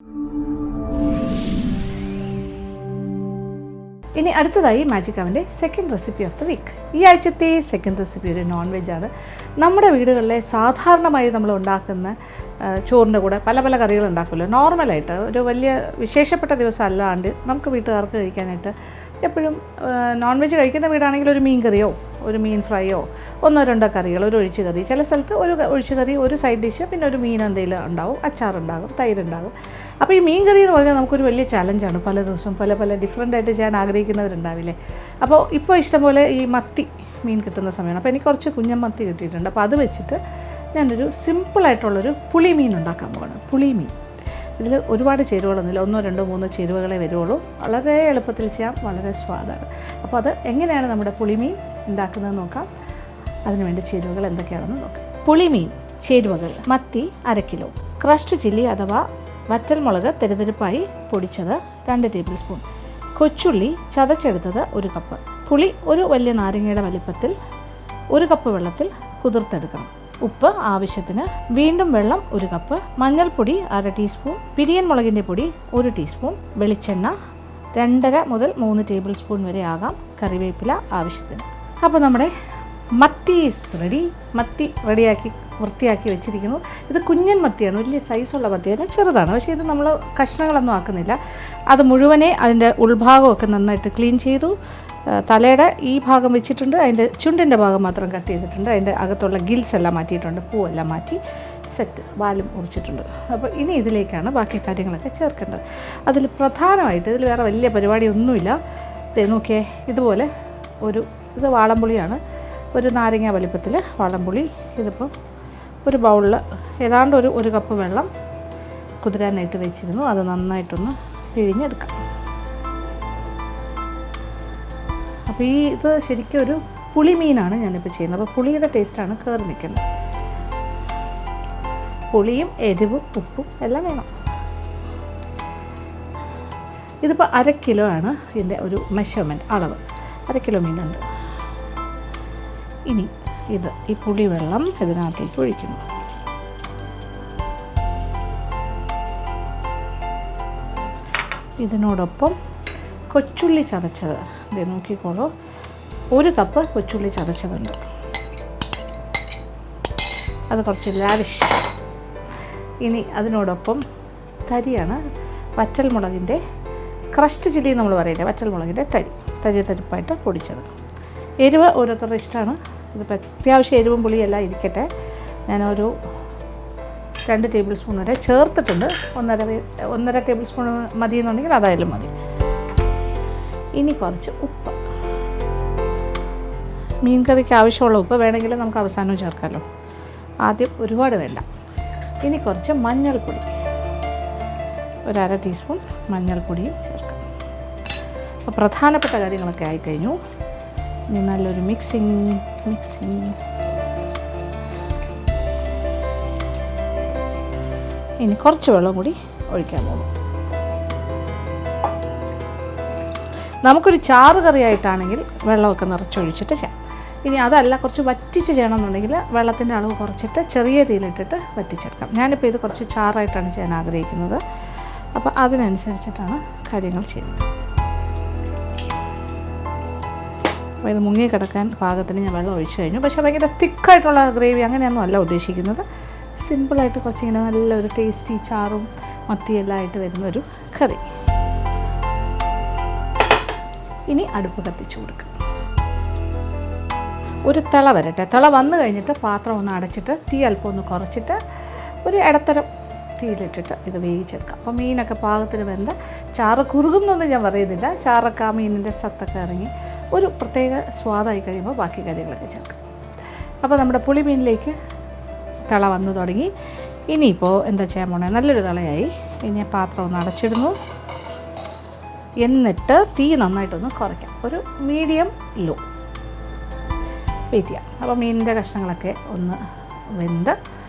ഇനി അടുത്തതായി മാജിക് അവൻ്റെ second recipe of the week. ഈ ആഴ്ചത്തെ സെക്കൻഡ് റെസിപ്പി ഒരു നോൺ വെജാണ്. നമ്മുടെ വീടുകളിലെ സാധാരണമായി നമ്മൾ ഉണ്ടാക്കുന്ന ചോറിൻ്റെ കൂടെ പല പല കറികൾ ഉണ്ടാക്കുമല്ലോ. നോർമലായിട്ട് ഒരു വലിയ വിശേഷപ്പെട്ട ദിവസം അല്ലാണ്ട് നമുക്ക് വീട്ടുകാർക്ക് കഴിക്കാനായിട്ട് എപ്പോഴും നോൺ വെജ് കഴിക്കുന്ന വീടാണെങ്കിൽ ഒരു മീൻ കറിയോ ഒരു മീൻ ഫ്രൈയോ ഒന്നോ രണ്ടോ കറികൾ, ഒരു ഒഴിച്ച് കറി, ചില സ്ഥലത്ത് ഒരു ഒഴിച്ച് കറി, ഒരു സൈഡ് ഡിഷ്, പിന്നെ ഒരു മീൻ എന്തെങ്കിലും ഉണ്ടാവും, അച്ചാറുണ്ടാകും, തൈരുണ്ടാകും. അപ്പോൾ ഈ മീൻ കറി എന്ന് പറഞ്ഞാൽ നമുക്കൊരു വലിയ ചലഞ്ചാണ്. പല ദിവസവും പല ഡിഫറെൻ്റായിട്ട് ചെയ്യാൻ ആഗ്രഹിക്കുന്നവരുണ്ടാവില്ലേ. അപ്പോൾ ഇപ്പോൾ ഇഷ്ടംപോലെ ഈ മത്തി മീൻ കിട്ടുന്ന സമയമാണ്. അപ്പോൾ എനിക്ക് കുറച്ച് കുഞ്ഞൻ മത്തി കിട്ടിയിട്ടുണ്ട്. അപ്പോൾ അത് വെച്ചിട്ട് ഞാനൊരു സിമ്പിളായിട്ടുള്ളൊരു പുളി മീൻ ഉണ്ടാക്കാൻ പോകണം. പുളി മീൻ ഇതിൽ ഒരുപാട് ചേരുവകളൊന്നുമില്ല, 1, 2, 3 ചേരുവകളെ വരുള്ളൂ. വളരെ എളുപ്പത്തിൽ ചെയ്യാം, വളരെ സ്വാദാണ്. അപ്പോൾ അത് എങ്ങനെയാണ് നമ്മുടെ പുളിമീൻ ഉണ്ടാക്കുന്നത് നോക്കാം. അതിനുവേണ്ടി ചേരുവകൾ എന്തൊക്കെയാണെന്ന് നോക്കാം. പുളിമീൻ ചേരുവകൾ: മത്തി 1/2 കിലോ, ക്രഷ്ഡ് ചില്ലി അഥവാ വറ്റൽമുളക് തെരുതെരുപ്പായി പൊടിച്ചത് 2 ടേബിൾ സ്പൂൺ, കൊച്ചുള്ളി ചതച്ചെടുത്തത് 1 കപ്പ്, പുളി ഒരു വലിയ നാരങ്ങയുടെ വലിപ്പത്തിൽ 1 കപ്പ് വെള്ളത്തിൽ കുതിർത്തെടുക്കണം, ഉപ്പ് ആവശ്യത്തിന്, വീണ്ടും വെള്ളം 1 കപ്പ്, മഞ്ഞൾപ്പൊടി 1/2 ടീസ്പൂൺ, പിരിയൻ മുളകിൻ്റെ പൊടി 1 ടീസ്പൂൺ, വെളിച്ചെണ്ണ 2.5 മുതൽ 3 ടേബിൾ സ്പൂൺ വരെ ആകാം, കറിവേപ്പില ആവശ്യത്തിന്. അപ്പോൾ നമ്മുടെ മത്തി റെഡി. മത്തി റെഡിയാക്കി വൃത്തിയാക്കി വെച്ചിരിക്കുന്നു. ഇത് കുഞ്ഞൻ മത്തിയാണ്, വലിയ സൈസുള്ള മത്തിയല്ല, ചെറുതാണ്. പക്ഷേ ഇത് നമ്മൾ കഷ്ണങ്ങളൊന്നും ആക്കുന്നില്ല. അത് മുഴുവനെ അതിൻ്റെ ഉൾഭാഗമൊക്കെ നന്നായിട്ട് ക്ലീൻ ചെയ്തു. തലയുടെ ഈ ഭാഗം വെച്ചിട്ടുണ്ട്, അതിൻ്റെ ചുണ്ടിൻ്റെ ഭാഗം മാത്രം കട്ട് ചെയ്തിട്ടുണ്ട്, അതിൻ്റെ അകത്തുള്ള ഗിൽസ് എല്ലാം മാറ്റിയിട്ടുണ്ട്, പൂവെല്ലാം മാറ്റി സെറ്റ്, വാലും മുറിച്ചിട്ടുണ്ട്. അപ്പോൾ ഇനി ഇതിലേക്കാണ് ബാക്കി കാര്യങ്ങളൊക്കെ ചേർക്കേണ്ടത്. അതിൽ പ്രധാനമായിട്ട് ഇതിൽ വേറെ വലിയ പരിപാടിയൊന്നുമില്ല. നോക്കിയേ, ഇതുപോലെ ഇത് വാളംപുളിയാണ്, ഒരു നാരങ്ങ വലിപ്പത്തിൽ വാളംപുളി. ഇതിപ്പോൾ ഒരു ബൗളിൽ ഏതാണ്ട് ഒരു കപ്പ് വെള്ളം കുതിരാനായിട്ട് വെച്ചിരുന്നു. അത് നന്നായിട്ടൊന്ന് പിഴിഞ്ഞെടുക്കാം. അപ്പോൾ ഇത് ശരിക്കും ഒരു പുളിമീനാണ് ഞാനിപ്പോൾ ചെയ്യുന്നത്. അപ്പോൾ പുളിയുടെ ടേസ്റ്റാണ് കയറി നിൽക്കുന്നത്. പുളിയും എരിവും ഉപ്പും എല്ലാം വേണം. ഇതിപ്പോൾ 1/2 കിലോ ആണ് ഇതിൻ്റെ ഒരു മെഷർമെൻറ്റ്, അളവ് 1/2 കിലോ മീനുണ്ട്. ഇനി ഈ പുളി വെള്ളം ഇതിനകത്തേക്ക് ഒഴിക്കുന്നു. ഇതിനോടൊപ്പം കൊച്ചുള്ളി ചതച്ചത് ഇത് നോക്കിക്കോളൂ, 1 കപ്പ് കൊച്ചുള്ളി ചതച്ചതുണ്ട്. അത് കുറച്ച് ലാവിഷ്. ഇനി അതിനോടൊപ്പം തരിയാണ്, വറ്റൽമുളകിൻ്റെ ക്രഷ്ഡ് ചില്ലി നമ്മൾ പറയില്ലേ, വറ്റൽമുളകിൻ്റെ തരിപ്പായിട്ട് പൊടിച്ചത്. എരിവ് ഓരോരുത്തരുടെ ഇഷ്ടമാണ്. ഇതിപ്പോൾ അത്യാവശ്യം എരിവും പുളിയെല്ലാം ഇരിക്കട്ടെ. ഞാനൊരു 2 ടേബിൾ സ്പൂൺ വരെ ചേർത്തിട്ടുണ്ട്. 1.5 ടേബിൾ സ്പൂൺ മതി എന്നുണ്ടെങ്കിൽ അതായാലും മതി. ഇനി കുറച്ച് ഉപ്പ്, മീൻ കറിക്ക് ആവശ്യമുള്ള ഉപ്പ് വേണമെങ്കിൽ നമുക്ക് അവസാനവും ചേർക്കാമല്ലോ, ആദ്യം ഒരുപാട് വേണ്ട. ഇനി കുറച്ച് മഞ്ഞൾപ്പൊടി, 1/2 ടീസ്പൂൺ മഞ്ഞൾപ്പൊടിയും ചേർക്കാം. അപ്പോൾ പ്രധാനപ്പെട്ട കാര്യങ്ങളൊക്കെ ആയിക്കഴിഞ്ഞു. ഇനി നല്ലൊരു മിക്സിങ്. ഇനി കുറച്ച് വെള്ളം കൂടി ഒഴിക്കാൻ പോകും. നമുക്കൊരു ചാറ് കറിയായിട്ടാണെങ്കിൽ വെള്ളമൊക്കെ നിറച്ചൊഴിച്ചിട്ട് ചെയ്യാം. ഇനി അതല്ല, കുറച്ച് വറ്റിച്ച് ചെയ്യണമെന്നുണ്ടെങ്കിൽ വെള്ളത്തിൻ്റെ അളവ് കുറച്ചിട്ട് ചെറിയ തീയിലിട്ടിട്ട് വറ്റിച്ചെടുക്കാം. ഞാനിപ്പോൾ ഇത് കുറച്ച് ചാറായിട്ടാണ് ചെയ്യാൻ ആഗ്രഹിക്കുന്നത്. അപ്പോൾ അതിനനുസരിച്ചിട്ടാണ് കാര്യങ്ങൾ ചെയ്യുന്നത്. അപ്പോൾ ഇത് മുങ്ങി കിടക്കാൻ പാകത്തിന് ഞാൻ വെള്ളം ഒഴിച്ച് കഴിഞ്ഞു. പക്ഷേ ഭയങ്കര തിക്കായിട്ടുള്ള ഗ്രേവി അങ്ങനെയൊന്നും അല്ല ഉദ്ദേശിക്കുന്നത്. സിമ്പിളായിട്ട് കുറച്ചിങ്ങനെ നല്ലൊരു ടേസ്റ്റി ചാറും മത്തിയെല്ലാം ആയിട്ട് വരുന്നൊരു കറി. ഇനി അടുപ്പ് കത്തിച്ച് കൊടുക്കുക. ഒരു തിള വരട്ടെ. തിള വന്നു കഴിഞ്ഞിട്ട് പാത്രം ഒന്ന് അടച്ചിട്ട് തീ അല്പം ഒന്ന് കുറച്ചിട്ട് ഒരു ഇടത്തരം തീയിലിട്ടിട്ട് ഇത് വേവിച്ചെടുക്കാം. അപ്പോൾ മീനൊക്കെ പാകത്തിന് വെന്ത, ചാറ് കുറുകുന്നൊന്നും ഞാൻ പറയുന്നില്ല, ചാറൊക്കെ ആ മീനിൻ്റെ സത്തൊക്കെ ഇറങ്ങി ഒരു പ്രത്യേക സ്വാദായി കഴിയുമ്പോൾ ബാക്കി കാര്യങ്ങളൊക്കെ ചേർക്കാം. അപ്പോൾ നമ്മുടെ പുളിമീനിലേക്ക് തിള വന്നു തുടങ്ങി. ഇനിയിപ്പോൾ എന്താ ചെയ്യാൻ പോണേ, നല്ലൊരു തിളയായി. ഇനി പാത്രം ഒന്ന് അടച്ചിടുന്നു. എന്നിട്ട് തീ നന്നായിട്ടൊന്ന് കുറയ്ക്കാം, ഒരു മീഡിയം ലോ വെയിറ്റ് ചെയ്യാം. അപ്പോൾ മീനിൻ്റെ കഷ്ണങ്ങളൊക്കെ ഒന്ന് വെന്ത്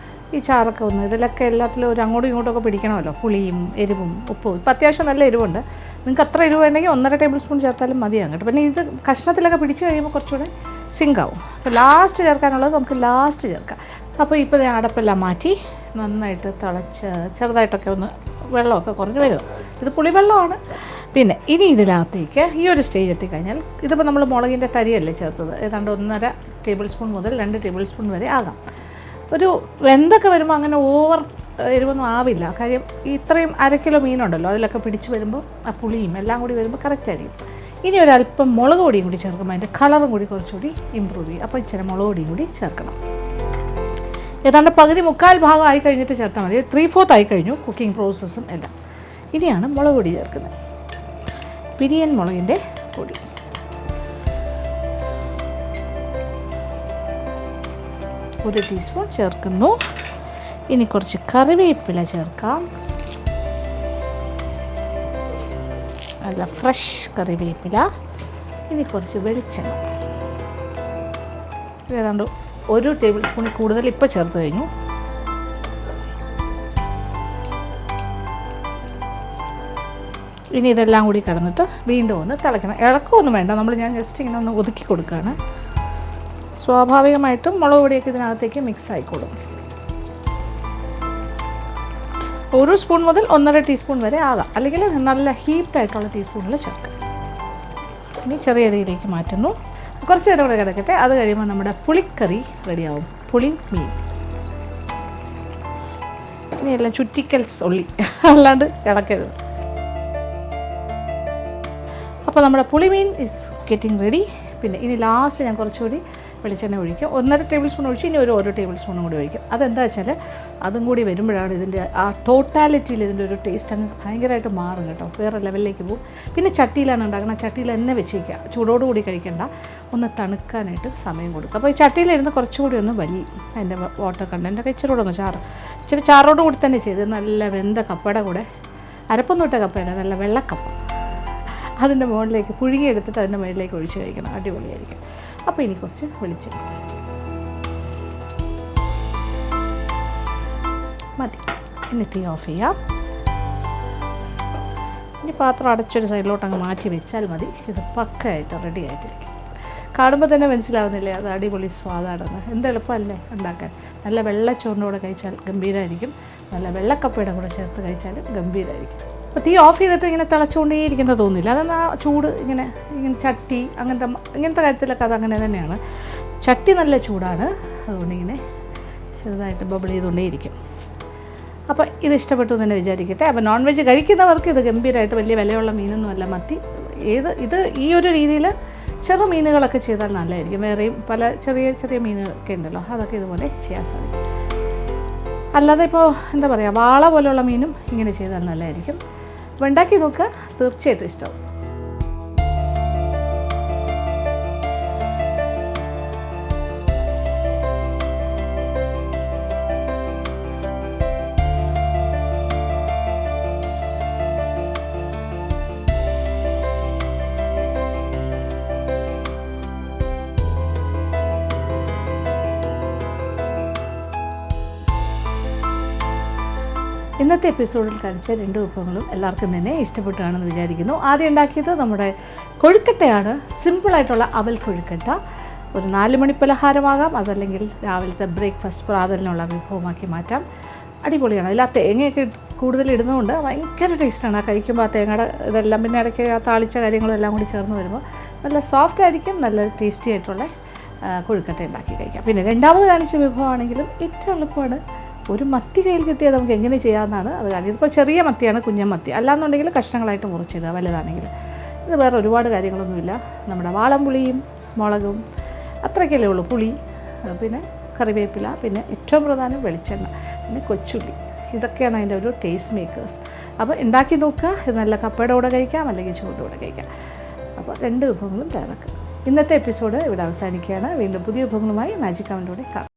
ഈ ചാറൊക്കെ ഒന്ന് ഇതിലൊക്കെ എല്ലാത്തിലും ഒരു അങ്ങോട്ടും ഇങ്ങോട്ടുമൊക്കെ പിടിക്കണമല്ലോ, പുളിയും എരിവും ഉപ്പും. ഇപ്പോൾ അത്യാവശ്യം നല്ല എരിവുണ്ട്. നിങ്ങൾക്ക് അത്ര എരിവ് വേണമെങ്കിൽ 1.5 ടേബിൾ സ്പൂൺ ചേർത്താലും മതിയാകും കേട്ടോ. പിന്നെ ഇത് കഷ്ണത്തിലൊക്കെ പിടിച്ച് കഴിയുമ്പോൾ കുറച്ചുകൂടെ സിങ്കാവും. അപ്പോൾ ലാസ്റ്റ് ചേർക്കാനുള്ളത് നമുക്ക് ലാസ്റ്റ് ചേർക്കാം. അപ്പോൾ ഇപ്പോൾ ഞാൻ അടപ്പെല്ലാം മാറ്റി നന്നായിട്ട് തിളച്ച് ചെറുതായിട്ടൊക്കെ ഒന്ന് വെള്ളമൊക്കെ കുറഞ്ഞ് വരും. ഇത് പുളിവെള്ളമാണ്. പിന്നെ ഇനി ഇതിനകത്തേക്ക് ഈ ഒരു സ്റ്റേജ് എത്തിക്കഴിഞ്ഞാൽ ഇതിപ്പോൾ നമ്മൾ മുളകിൻ്റെ തരിയല്ലേ ചേർത്തത്, ഏതാണ്ട് 1.5 ടേബിൾ സ്പൂൺ മുതൽ 2 ടേബിൾ സ്പൂൺ വരെ ആകാം. ഒരു വെന്തൊക്കെ വരുമ്പോൾ അങ്ങനെ ഓവർ എരിവൊന്നും ആവില്ല. കാര്യം ഇത്രയും 1/2 കിലോ മീനുണ്ടല്ലോ, അതിലൊക്കെ പിടിച്ച് വരുമ്പോൾ ആ പുളിയും എല്ലാം കൂടി വരുമ്പോൾ കറക്റ്റ് ആയിരിക്കും. ഇനി ഒരല്പം മുളക് പൊടിയും കൂടി ചേർക്കുമ്പോൾ അതിൻ്റെ കളറും കൂടി കുറച്ചുകൂടി ഇമ്പ്രൂവ് ചെയ്യും. അപ്പോൾ ഇച്ചിരി മുളക് പൊടിയും കൂടി ചേർക്കണം. ഏതാണ്ട് പകുതി 3/4 ഭാഗം ആയി കഴിഞ്ഞിട്ട് ചേർത്താൽ മതി. 3/4 ആയി കഴിഞ്ഞു കുക്കിംഗ് പ്രോസസ്സും എല്ലാം. ഇനിയാണ് മുളക് പൊടി ചേർക്കുന്നത്. പിരിയൻ മുളകിൻ്റെ പൊടി, 1 ടീസ്പൂൺ ചേർക്കുന്നു. ഇനി കുറച്ച് കറിവേപ്പില ചേർക്കാം, നല്ല ഫ്രഷ് കറിവേപ്പില. ഇനി കുറച്ച് വെളിച്ചെണ്ണ, ഏതാണ്ട് 1 ടേബിൾ സ്പൂണിൽ കൂടുതൽ ഇപ്പോൾ ചേർത്ത് കഴിഞ്ഞു. ഇനി ഇതെല്ലാം കൂടി കിടന്നിട്ട് വീണ്ടും ഒന്ന് തിളയ്ക്കണം. ഇളക്കമൊന്നും വേണ്ട, ഞാൻ ജസ്റ്റ് ഇങ്ങനെ ഒന്ന് ഒതുക്കി കൊടുക്കുകയാണ്. സ്വാഭാവികമായിട്ടും മുളക് പൊടിയൊക്കെ ഇതിനകത്തേക്ക് മിക്സ് ആയിക്കോളും. 1 സ്പൂൺ മുതൽ 1.5 ടീസ്പൂൺ വരെ ആകാം, അല്ലെങ്കിൽ നല്ല ഹീറ്റായിട്ടുള്ള ടീസ്പൂണിൽ ചേർക്കാം. ഇനി ചെറിയ രീതിയിലേക്ക് മാറ്റുന്നു. കുറച്ച് നേരം കൂടെ കിടക്കട്ടെ. അത് കഴിയുമ്പോൾ നമ്മുടെ പുളിക്കറി റെഡിയാവും. പുളി മീൻ ഇനി എല്ലാം ചുറ്റിക്കൽസ് ഉള്ളി, അല്ലാണ്ട് ഇളക്കരുത്. അപ്പോൾ നമ്മുടെ പുളിമീൻ ഈസ് ഗെറ്റിംഗ് റെഡി. പിന്നെ ഇനി ലാസ്റ്റ് ഞാൻ കുറച്ചുകൂടി വെളിച്ചെണ്ണ ഒഴിക്കും. 1.5 ടേബിൾ സ്പൂൺ ഒഴിച്ച് ഇനി ഒരു ടേബിൾ സ്പൂണും കൂടി ഒഴിക്കും. അതെന്താ വെച്ചാൽ അതും കൂടി വരുമ്പോഴാണ് ഇതിൻ്റെ ആ ടോട്ടാലിറ്റിയിൽ ഇതിൻ്റെ ഒരു ടേസ്റ്റ് അങ്ങ് ഭയങ്കരമായിട്ട് മാറും കേട്ടോ, വേറെ ലെവലിലേക്ക് പോകും. പിന്നെ ചട്ടിയിലാണ് ഉണ്ടാക്കുന്നത്, ചട്ടിയിൽ തന്നെ വെച്ചേക്കുക, ചൂടോടുകൂടി കഴിക്കേണ്ട, ഒന്ന് തണുക്കാനായിട്ട് സമയം കൊടുക്കുക. അപ്പോൾ ഈ ചട്ടിയിലിരുന്ന് കുറച്ചുകൂടി ഒന്ന് വലിയ അതിൻ്റെ വാട്ടർ കണ്ടൻറ്റൊക്കെ ഇച്ചിരി കൂടെ ഒന്ന് ഇച്ചിരി ചാറോട് കൂടി തന്നെ ചെയ്ത് നല്ല വെന്ത കപ്പയുടെ കൂടെ, അരപ്പൊന്നും ഇട്ട കപ്പയല്ല, നല്ല വെള്ളക്കപ്പ, അതിൻ്റെ മുകളിലേക്ക് പുഴുങ്ങിയെടുത്തിട്ട് അതിൻ്റെ മുകളിലേക്ക് ഒഴിച്ച് കഴിക്കണം, അടിപൊളിയായിരിക്കും. അപ്പോൾ ഇനി കുറച്ച് വെളിച്ചെണ്ണ മതി. ഇനി തീ ഓഫ് ചെയ്യാം. ഇനി പാത്രം അടച്ചൊരു സൈഡിലോട്ട് അങ്ങ് മാറ്റി വെച്ചാൽ മതി. ഇത് പക്കയായിട്ട് റെഡി ആയിട്ടിരിക്കും. കാണുമ്പോൾ തന്നെ മനസ്സിലാവുന്നില്ലേ അത് അടിപൊളി സ്വാദാണെന്ന്. എന്ത് എളുപ്പമല്ലേ ഉണ്ടാക്കാൻ. നല്ല വെള്ളച്ചോറിൻ്റെ കൂടെ കഴിച്ചാൽ ഗംഭീരമായിരിക്കും, നല്ല വെള്ളക്കപ്പയുടെ കൂടെ ചേർത്ത് കഴിച്ചാലും ഗംഭീരമായിരിക്കും. അപ്പോൾ തീ ഓഫ് ചെയ്തിട്ട് ഇങ്ങനെ തിളച്ചുകൊണ്ടേയിരിക്കുന്നത് തോന്നില്ല. അതെന്നാ ചൂട് ഇങ്ങനെ ചട്ടി ഇങ്ങനത്തെ കാര്യത്തിലൊക്കെ അത് അങ്ങനെ തന്നെയാണ്. ചട്ടി നല്ല ചൂടാണ്, അതുകൊണ്ടിങ്ങനെ ചെറുതായിട്ട് ബബിൾ ചെയ്തുകൊണ്ടേയിരിക്കും. അപ്പോൾ ഇത് ഇഷ്ടപ്പെട്ടു എന്ന് തന്നെ വിചാരിക്കട്ടെ. അപ്പോൾ നോൺ വെജ് കഴിക്കുന്നവർക്ക് ഇത് ഗംഭീരമായിട്ട്, വലിയ വിലയുള്ള മീനൊന്നുമല്ല മത്തി. ഇത് ഈ ഒരു രീതിയിൽ ചെറു മീനുകളൊക്കെ ചെയ്താൽ നല്ലതായിരിക്കും. വേറെയും പല ചെറിയ ചെറിയ മീനുകളൊക്കെ ഉണ്ടല്ലോ, അതൊക്കെ ഇതുപോലെ ചെയ്യാൻ സാധിക്കും. അല്ലാതെ ഇപ്പോൾ എന്താ പറയുക, വാള പോലെയുള്ള മീനും ഇങ്ങനെ ചെയ്താൽ നല്ലതായിരിക്കും. അപ്പോൾ ഉണ്ടാക്കി നോക്കുക, തീർച്ചയായിട്ടും ഇഷ്ടമാവും. ഇന്നത്തെ എപ്പിസോഡിൽ കാണിച്ച 2 വിഭവങ്ങളും എല്ലാവർക്കും തന്നെ ഇഷ്ടപ്പെട്ടാണെന്ന് വിചാരിക്കുന്നു. ആദ്യം ഉണ്ടാക്കിയത് നമ്മുടെ കൊഴുക്കട്ടയാണ്. സിമ്പിളായിട്ടുള്ള അവൽ കൊഴുക്കട്ട. ഒരു 4 മണി പലഹാരമാകാം, അതല്ലെങ്കിൽ രാവിലത്തെ ബ്രേക്ക്ഫാസ്റ്റ് പ്രാതലിനുള്ള വിഭവമാക്കി മാറ്റാം. അടിപൊളിയാണ്. അതിൽ ആ തേങ്ങയൊക്കെ കൂടുതൽ ഇടുന്നതുകൊണ്ട് ഭയങ്കര ടേസ്റ്റാണ്. ആ കഴിക്കുമ്പോൾ ആ തേങ്ങയുടെ ഇതെല്ലാം, പിന്നെ ഇടയ്ക്ക് ആ താളിച്ച കാര്യങ്ങളും എല്ലാം കൂടി ചേർന്ന് വരുമ്പോൾ നല്ല സോഫ്റ്റ് ആയിരിക്കും, നല്ല ടേസ്റ്റി ആയിട്ടുള്ള കൊഴുക്കട്ട ഉണ്ടാക്കി കഴിക്കാം. പിന്നെ രണ്ടാമത് കാണിച്ച വിഭവമാണെങ്കിലും ഏറ്റവും എളുപ്പമാണ്. ഒരു മത്തി കയ്യിൽ കിട്ടിയാൽ നമുക്ക് എങ്ങനെ ചെയ്യാമെന്നാണ് അത് കാണിക്കുന്നത്. ഇപ്പോൾ ചെറിയ മത്തിയാണ്, കുഞ്ഞൻ മത്തി. അല്ലാന്നുണ്ടെങ്കിൽ കഷ്ണങ്ങളായിട്ട് മുറിച്ചിടുക, വലുതാണെങ്കിൽ. ഇത് വേറെ ഒരുപാട് കാര്യങ്ങളൊന്നുമില്ല. നമ്മുടെ വാളംപുളിയും മുളകും അത്രയ്ക്കല്ലേ ഉള്ളൂ. പുളി, പിന്നെ കറിവേപ്പില, പിന്നെ ഏറ്റവും പ്രധാനം വെളിച്ചെണ്ണ, പിന്നെ കൊച്ചുള്ളി. ഇതൊക്കെയാണ് അതിൻ്റെ ഒരു ടേസ്റ്റ് മേക്കേഴ്സ്. അപ്പോൾ ഉണ്ടാക്കി നോക്കുക. ഇത് നല്ല കപ്പയുടെ കൂടെ കഴിക്കാം, അല്ലെങ്കിൽ ചോറിൻ്റെ കൂടെ കഴിക്കാം. അപ്പോൾ 2 വിഭവങ്ങളും തയ്യാറാക്കുക. ഇന്നത്തെ എപ്പിസോഡ് ഇവിടെ അവസാനിക്കുകയാണ്. വീണ്ടും പുതിയ വിഭവങ്ങളുമായി മാജിക് അവനിലൂടെ കാണാം.